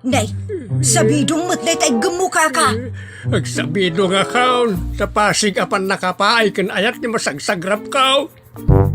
Nay, sabidong mo't day tay gemuka ka. Agsabido nga kaon, sa Pasig apan nakapaay kan ayat ni masagsagrap kao.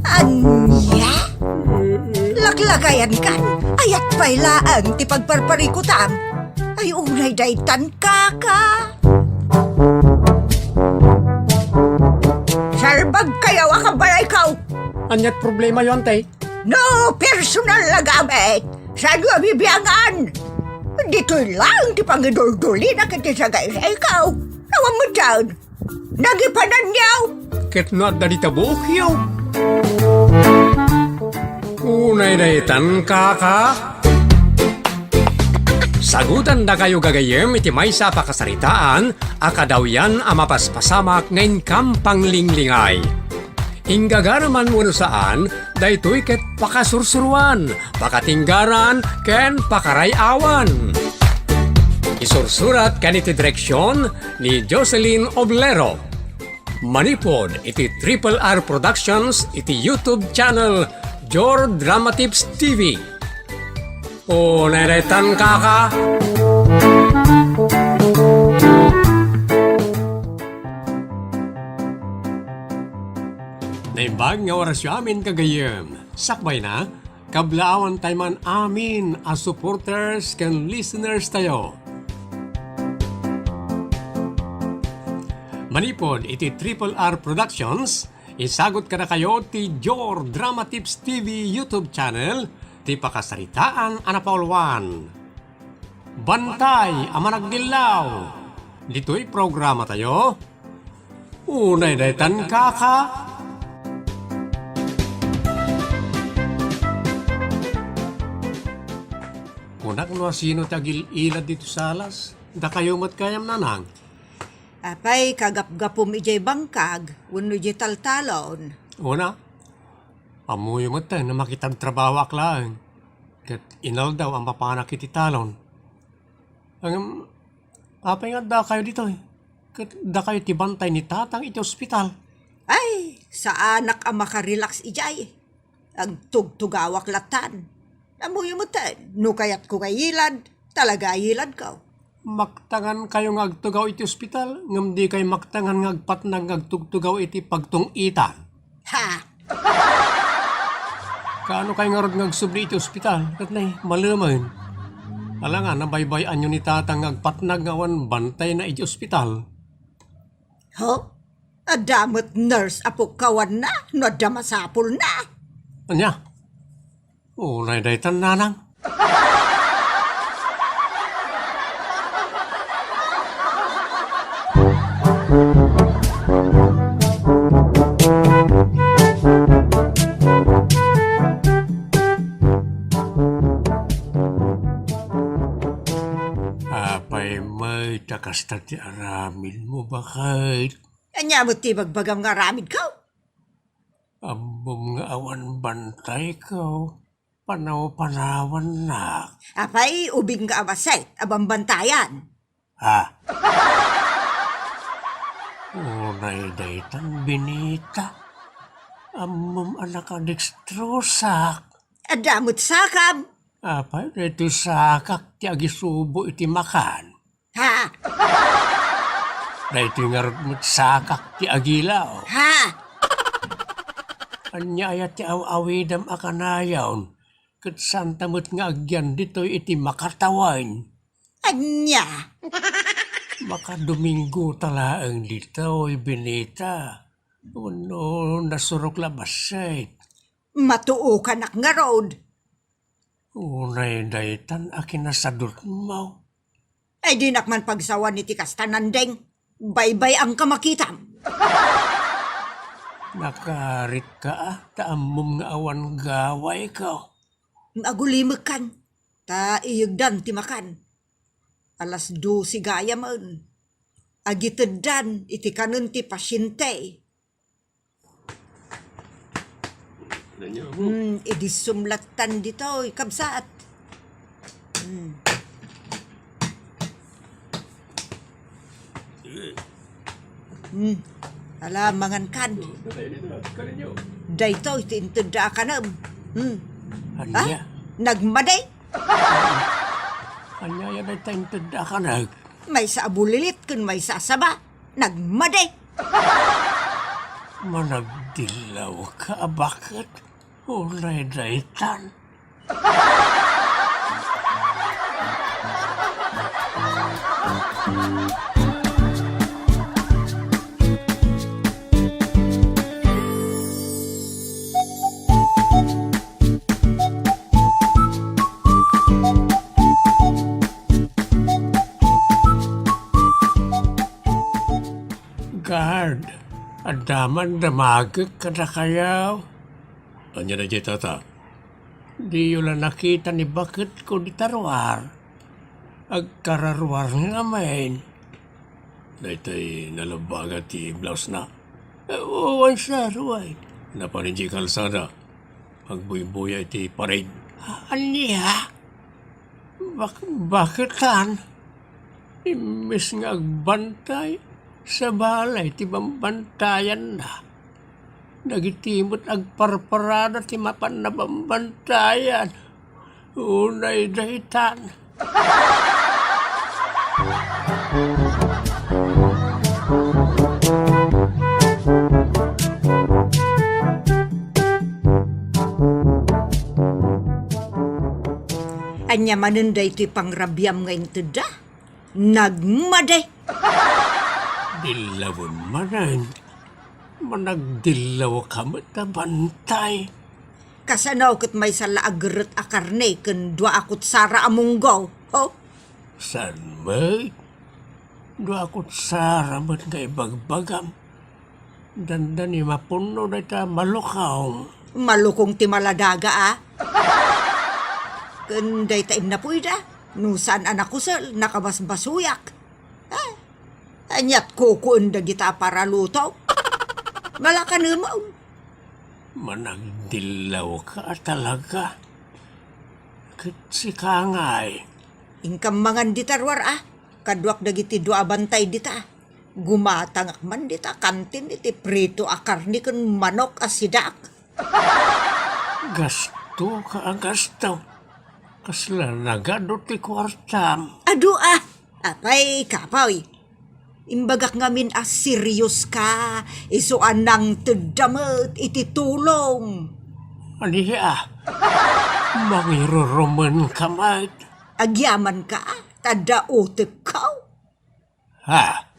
Anya? Laklagayan kan, ayat pailaan ti pagparparikutam. Ay unay daytan kaka. Sarbag kayaw akabalay kaw. Anyat problema yon tay. No personal na gamit. Saan nga bibiyangan? Dito'y lang ti pangidul-duli na kiti sa gaya sa ikaw. Nawang mo dyan. Nagipanan niyaw. Ket not da ditabuok yaw. Unay daytan kaka. Sagutan da kayo gagayem iti maysa pakasaritaan, akadaw yan amapaspasamak ngayon kampang linglingay. Inggagaraman mo saan, daytoy ket pakasursuruan, pakatinggaran, ken pakarayawan. Isursurat kaniti direksyon ni Jocelyn Oblero. Manipod iti Triple R Productions iti YouTube channel Jor Drama Tips TV. O neretan kaka. Naimbag nga orasyo amin kagayem. Sakbay na, kablaawan tayo man amin as supporters kan listeners tayo. Manipod iti Triple R Productions, isagot ka na kayo ti Jor Drama Tips TV YouTube channel, ti pakasaritaan anapaulwan. Bantay amanagdilaw. Dito'y programa tayo. Unay daytan kaka. Kunak no sino tagil ilad dito sa alas? Da kayo mat kayam nanang. Apay kagap-gapom ijay bangkag, wano ijay taltalon. Una, amuyo mat tayo na makitag trabaho aklaan. Kat inal daw ang papanak iti talon. Ang apay nga da kayo dito eh. Kat da kayo tibantay ni tatang iti ospital. Ay, sa anak ang makarelax ijay. Ang tugtugawak latan. Amuyo mo tan, no kayat ko kay ilad, talaga ilad ka. Maktangan kayo nga agtugaw iti ospital, ngam di kayo maktangan nga agpatnag agtugtugaw iti pagtungita. Ha? Kaano kayo nga rod nga agsubli iti ospital? Kat na maluman. Ala nga, nabaybayan nyo ni tatang agpatnag nga wan bantay na iti ospital. Ho? Adamot nurse apo kawan na, no damasapol na. Anya? Unay daytan nanang. Apay may takasta ti aramid mo bakit? Anya mo ti bagbagam nga ramid ka. Abom nga awan bantay ko. Panaw-panawan na. Apay ubing nga amasay, abambantayan. Ha? Unay daytan binita. Amom anak adextrosak. Adamot sakam. Apay dito sakak ti agisubo iti makan. Ha? Dito nga ragmut sakak ti agilaw. Ha? Anya ayat ti awawidam akanayawn. Kat santamot nga agyan dito iti makatawan. Anya? Makadomingo talaang dito binita. Ano nasurok labasay. Matuo ka nak nga road. Unay daytan akin nasadot mo. Ay di nakman pagsawan ni tikas tanandeng. Baybay ang kamakitam. Nakarit ka taamom nga awan gaway ka. Magulimag kan. Ta iyagdan ti makan. Alas 12 gaya man. Agitedan iti kanon ti pasyente. Idi sumlatan dito, kabsat. Alamangan kan. Dayto iti intuda ka na. Anya? Nagmaday? Anya yan ay tayong tada ka na. May sa abulilit kun may sasaba. Nagmade. Managdilaw ka, bakit? Ulay daytan. Guard, adaman damagik ka na kayaw. Anya na dyan, tata? Di yun lang nakita ni bakit ko di tarwar. Agkararwar nga main. Daytay nalabaga ti blouse na. Uwan siya, ruway. Napaninji kalsada. Agbuy-buya iti parade. Anya? Bakit tan? Imbes nga agbantay. Sa balay, ti bambantayan na. Nagitimot agparparada ti mapan na bambantayan. Unay dahitan. Anya manunday ito'y pangrabyam ngayon tada. Nagmade. Dilawon manan. Managdilaw ka matabantay. Kasanaw kat may salaagret a karne ken dua akot sara amunggaw. Oh, San may? Dua akot saramat nga ibagbagam. Dandan ni mapuno na ita malukaw. malukong ti maladaga ah. Ken day taim na po ida. Nusan anak ko sel nakabasbasuyak. Anyat kukuun da kita para luto. Malaka naman. Managdilaw ka talaga. Kitsi ka nga'y. Ingkam mangan ditarwar ah. Kadwak dagiti dua bantay dita. Gumatangak man dita kantin iti prito a karni ken manok a sidak. Gasto ka ang gasto. Kasla nagado ti kwartam. Adu ah. Apay kapaw. Imbagak ngamin a serious ka. Isuan nang tedamet iti tulong. Aniya, mangiruruman ka mat. Agyaman ka ah. Tada utek kaw. Ha?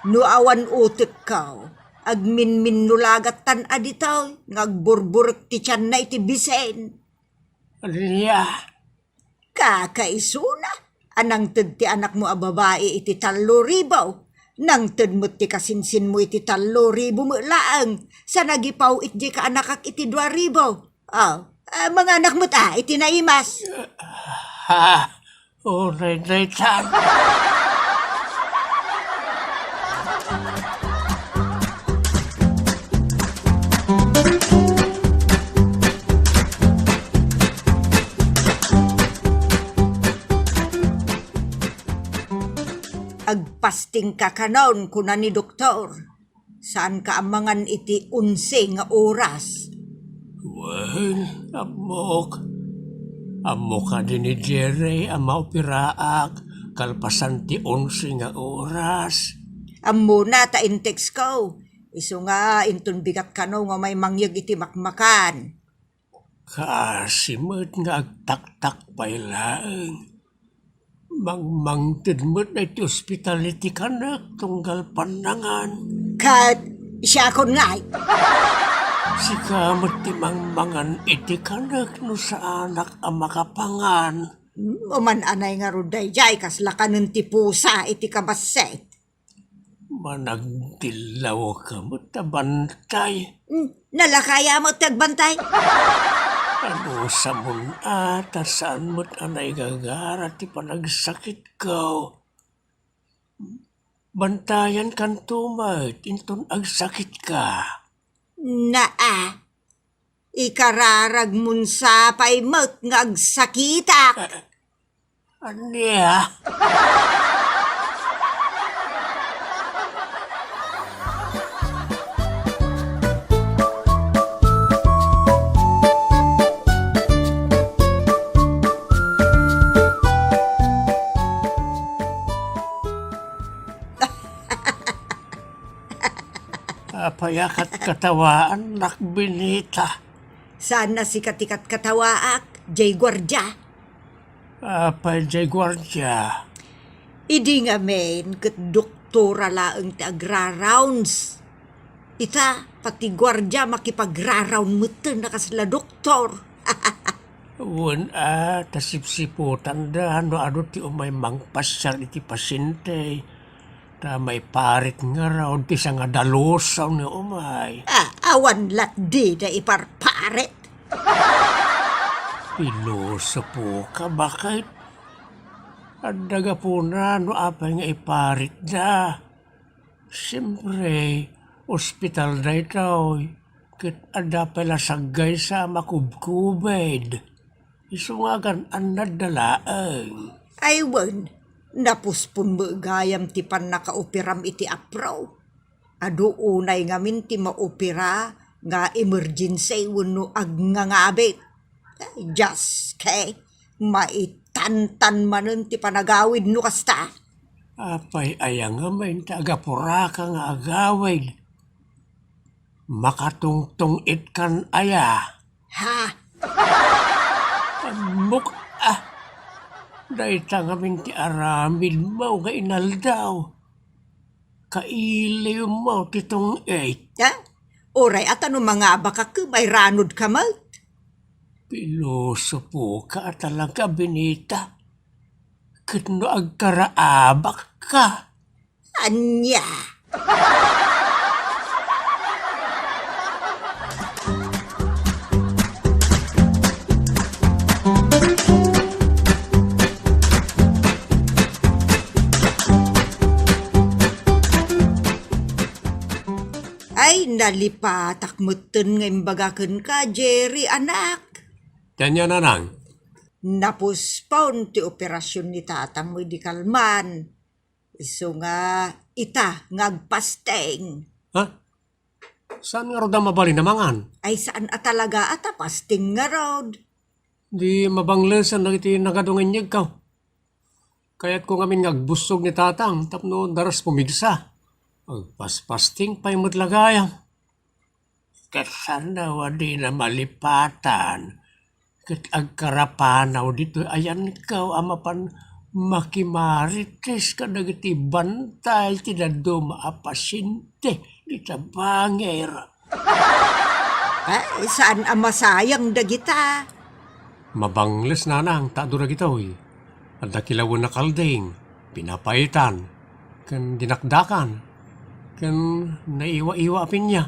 Nuawan utek kaw. Agminmin nulagat tan aditaw. Ngagburburek ti tiyan na iti bisen. Aniya, Kakaisuna. Anang ted ti anak mo a babae iti 3,000. Nang ted mo ti kasinsin mo iti 3,000 mo laang. Sa nagipaw iti ka anakak iti 2,000. Mga anak mo ta iti naimas. ha? Uray daytan. Agpasting ka kanon kuna ni doktor. Saan ka amangan iti 11 nga oras? Well, amok. Amok ka din ni Jerry, amaw piraak. Kalpasan ti 11 nga oras. Ammo na ta intex ko. Isu nga intun bigat kano nga may mangyag iti makmakan. Kasimot nga agtaktak pa'y laeng. Mangmangtid mo't na iti hospitality ka na tunggal panangan. Kat siya kon nga. Sika mo't ti mangmangan iti kanak no sa anak ang makapangan. Uman anay nga ruday jay kasla kanon ti pusa iti kabaset. Managdilaw ka mo't tabantay. Nalakaya mo tagbantay. Ano sa mun ata saan mo't anay gagara ti panagsakit ko. Bantayan kan tumat, inton agsakit ka. Naa. Ikararag mun sa paimot nga agsakitak. Aniya? mayakat katawaan nak binita. Sana si katikat katawaak, Jay Guardia. Apay jay gwardya. Idi nga men, kat doktora laang ti agra-rounds. Ita, pati Guardia makipagra-round mo na kasla doktor. Wan tasipsiputan da, ano ti umay mangpasyal iti pasyente. Ta may parit nga raw, ti sa nga dalosaw ni umay. Awan lat di na iparparet. Pilosopo ka, bakit? Ang daga po na, no apay nga iparit na. Siyempre, ospital na ito. Kit ada pala sagay sa makubkubed. Isungagan ang nadalaang. Aywan, napuspon mo gayam ti pan nakaoperam iti apraw. Ado unay ngamin ti maopera nga emergency wano ag ngangabit. Just kay maitantan manen ti panagawid no kasta. Apay ayang nga may tagapura ka nga agawid. Makatungtong itkan aya. Ha? Amok Dahil tangamin ti aramid mo nga inaldaw. Kailiw mo titong 8. Ha? Oray at ano mga baka may ranod ka mal? Pilosopo ka talaga binita. Kano agkaraabak ka. Anya? Ay, nalipatak mo nga imbagakan ka, Jerry, anak. Kanya na nang. Napuspawn ti operasyon ni tatang mo di kalman. Iso nga, ita ngagpasteng. Ha? Saan nga ro da mabali namangan? Ay saan talaga ata pasting nga rod. Di mabanglesan na iti nagadungin niya ka. Kaya't kung amin ngagbusog ni tatang, tapno daras pumigsa. Agpaspasting pa'y matlagayang. Kasana wadi na malipatan. Kat agkarapanaw dito, ayan ikaw amapan makimarites ka nagiti bantay tinado maapasyente di tabanger. Ay, saan ang masayang dagita? Mabangles na nang tadura gitoy. At dakilawan na kalding, pinapaitan, kan dinakdakan, kan naiwa-iwa apin niya.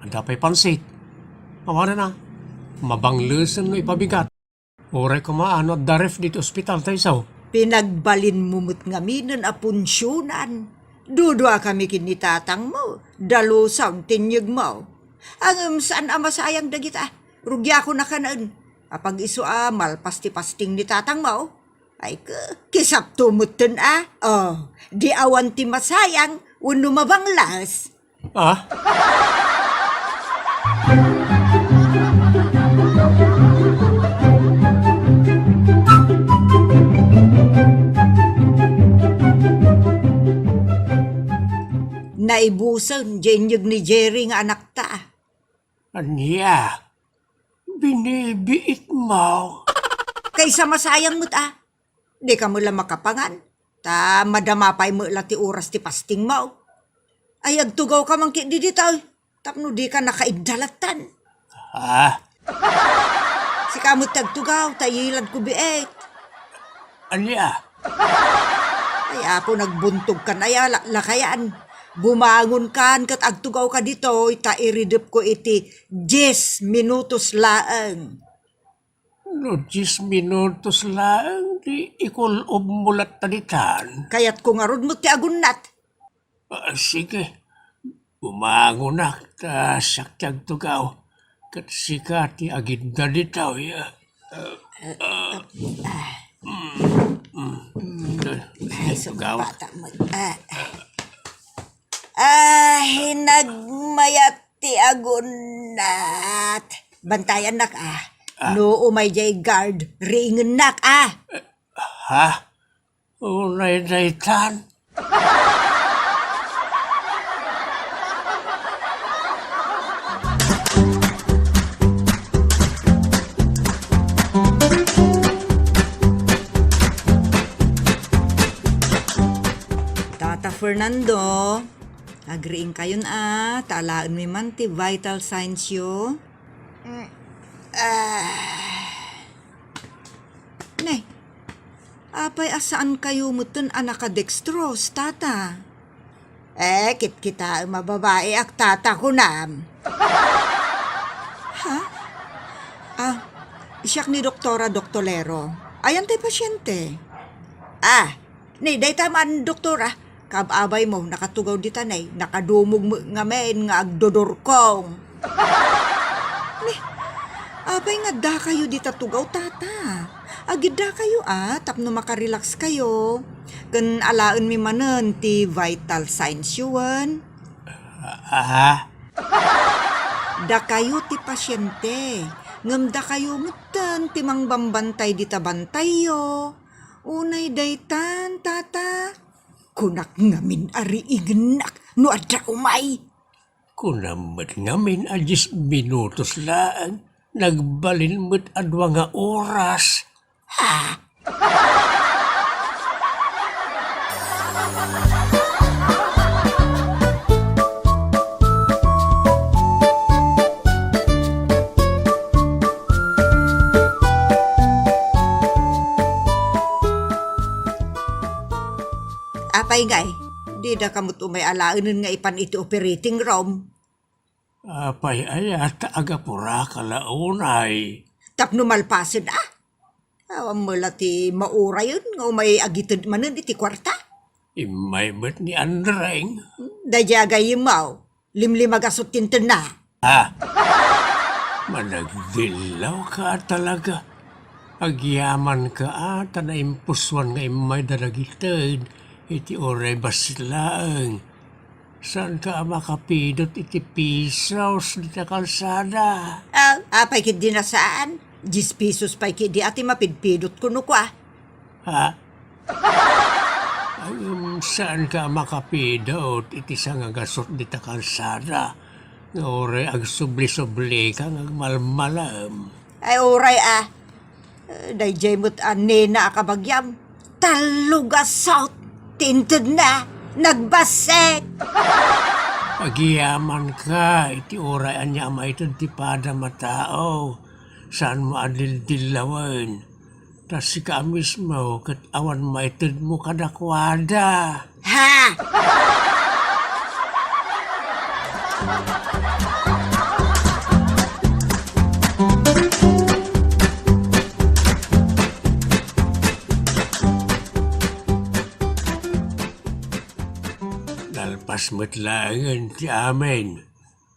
Ang dapay pansit. Awana na, mabanglesan no ipabigat. Oray kumaano at daref dito ospital tayo saw. Pinagbalin mumut ngaminan a punsyonan. Dudwa kami kinitatang mo, dalusang tinyag mo. Ang saan ang masayang dagita? Rugya ko na kanaan. Apag iso malpasti-pasting ni tatang mo. Ay kisap tumutin Oh, di awan ti masayang, uno mabanglas. Ah? Naibusan, jenyag ni Jerry nga anak ta. Anya? Binibiit mo? Kaysa masayang mo't di ka mo lang makapangan. Ta madamapay mo lang ti oras ti pasting mo. Ay agtugaw ka man di dito. Tapno di ka nakaigdalatan. Ha? Si kamot tagtugaw, tayilad ko biet. Anya? Ay ako nagbuntog ka na lakayaan. Bumangon kan kat agtugaw ka dito, iridip ko iti 10 minutos laang. No, 10 minutos lang, di ikulob mulat talitan. Kaya't kung arod mo ti agunat. Sige, bumangon na, sakyag tugaw. Kat sika ti aginda ditaw, ya. Ay, bata mo. Ay, nagmayat ti agunat. Bantayan nak No umay jay guard, ringen nak Ha? Unay daytan? Tata Fernando, agreeing kayon talaan mi man ti vital signs yo. Nay, apay asaan kayo mutun anakadextrose, tata? Kit kita mababae ak tata ko nam. Ha? Siyak ni Doktora Doktolero. Ayan tay pasyente. Ni day taman doktora. Kababay mo, nakatugaw di tanay. Nakadumog mo nga men nga agdodorkong. Ni, apay nga da kayo di tatugaw, tata. Agid da kayo tapno makarelax kayo. Kan alaan mi manen ti vital signs yuan. Da kayo ti pasyente. Ngam da kayo mutan ti mangbambantay di tabantay yo. Unay daytan, tata. Kunak ngamin ari ignak no adda umay. Kunamat ngamin ajis minutos laan. Nagbalin mo't adwa nga oras. Apay gay, di da kamut umay alaanan nga ipan iti operating room. Apay ayat aga pura kalaunay. Tapno malpasid Awam mo ti maura yun nga umay agitid manen iti kwarta. Imay mo't ni Andreng. Dajagay imaw, limlimagasot tintin na. Managdilaw ka talaga. Agyaman ka ata na impuswan nga imay daragitid. Iti oray basilaang. Saan ka makapidot iti pisaws di ta kalsada? Apay kid di nasaan. 10 pesos pay kid di ati mapidpidot kuno kwa. Saan ka makapidot iti sangagasot di ta kalsada? Nga oray agsubli-subli ka nga malmalam. Ay oray dayjay mo't nena akabagyam. Taluga south. Tinted na. Nagbasek. Agiyaman ka, iti oray anya maitid ti pada matao. Saan mo adil-dilawan? Tas si ka mismo, kat awan maitid mo kadakwada. Ha? Nalpas mo't langan ti amin.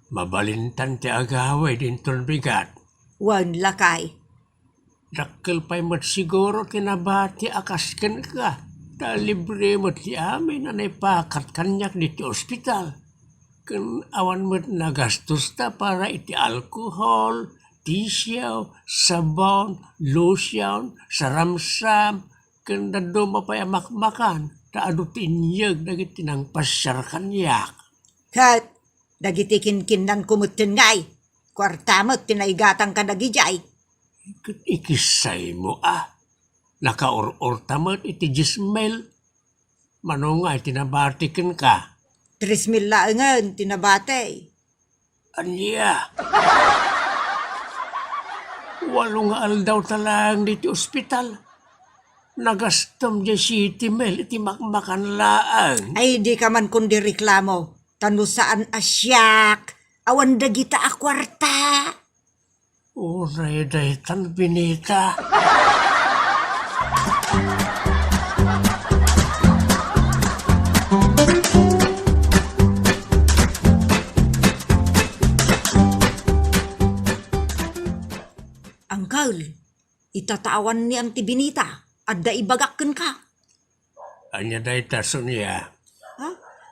Mabalintan ti agaway dinton bigat. Wan lakay. Dakkel pa'y mo't siguro kinabati akasken ka. Libre mo't ti amin na naipakat kanyak diti ospital. Kan awan mo't nagastos ta para iti alkohol, tisyaw, sabon, lotion, saramsam, kan dado mapay makmakan. Taado tinyag dagiti nang pasyar kanyak. Kat, dagiti kinkinan kumutin ngay. Kwarta mo't tinaigatang ka dagijay. Ikisay mo Nakaor-orta mo't iti jismel. Manong tinabatikin ka. 3,000 laangan tinabate. Anya? 8 nga aldaw talang diti ospital. Nagastom di city mel iti makmakan laang. Ay di ka man kundi reklamo. Tano saan asyak. Awan dagita akwarta. Uray daytan binita. Angkal, itatawan ni ang tibinita. Adda ibagakken ka. Anya daytason niya.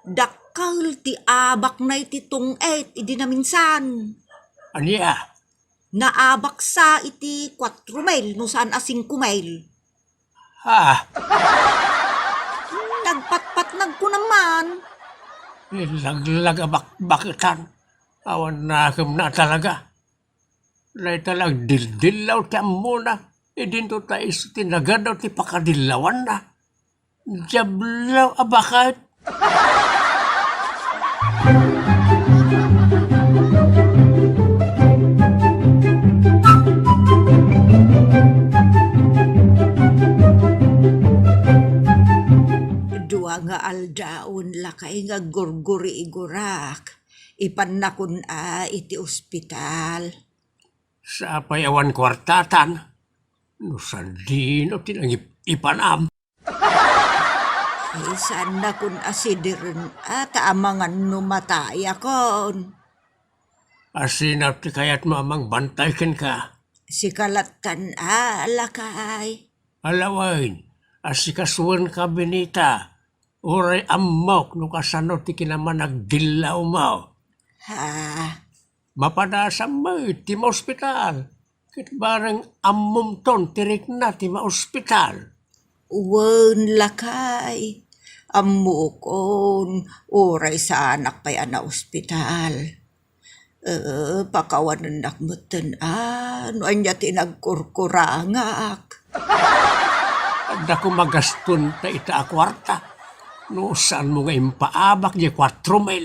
Dakal ti abak na iti tung'et idi na minsan. Anya? Naabak sa iti 4 mile no saan 5 mile. Nagpatpat nagko naman. Ilaglag bakbakitan. Awan na na talaga. Lay talag dildilaw tiyam muna. Idin to tayo sa tinagadaw ti pakadilawan na. Jablaw abakat. Dua nga aldaon lakay nga gurguri igurak. Ipan na kun iti ospital. Sa payawan kwartatan. No sandino tinangip ipanam. Saan na kun asidirin at amangan numataya kon. Asinap ti kayat mamang bantayken ka. Si kalatan lakay. Alawain, asikasuan ka Benita. Uray amok no kasano ti kinaman nagdilaw mo. Ha, Mapadasam mo ti ma-ospital. Kit barang ammom ton tirik na ti ma-ospital. wen lakay. Amukon, oray sa anak pa yan na ospital. Pakawanan nakmutan ano anya tinagkurkurangak. Ada ko magaston ta ita a kwarta. No saan mo nga impaabak di 4 mil.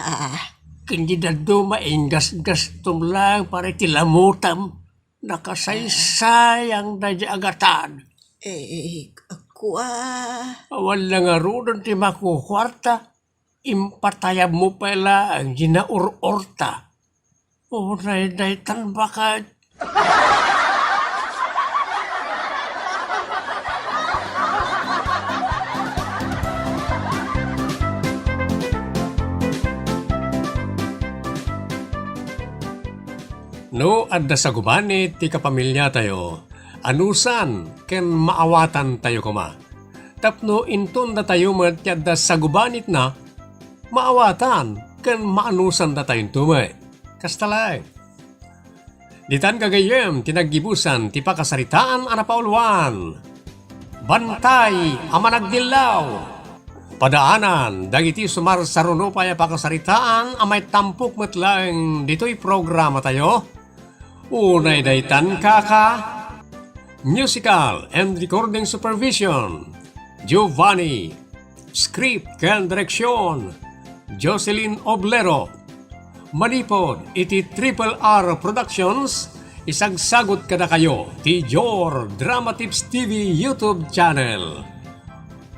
Ha, Kindi dado maingas-gastom lang para tilamutam. Nakasaysayang na di agatan. Kwa. Wala nga rodon ti makukwarta. Impatayab mo pala ang ginaurorta. Uray daytan bakit. No, adda sa gubanit, ti kapamilya tayo. Anusan, ken maawatan tayo kuma. Tapno inton da tayo adda sa gubanit na, maawatan, ken maanusan da tayong tumay. Kastalay. Ditan kagayem, tinagibusan, ti pakasaritaan anapauluan. Bantay, amanagdilaw. Padaanan, dagiti sumar saruno paya pakasaritaan, amay tampok matlang dito'y programa tayo. Unay daytan kaka. Musical and recording supervision, Giovanni. Script and direction, Jocelyn Oblero. Manipod iti Triple R Productions, isagsagot kada kayo ti Jor Drama Tips TV YouTube channel.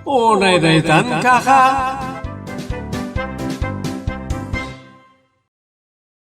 Unay daytan kaka.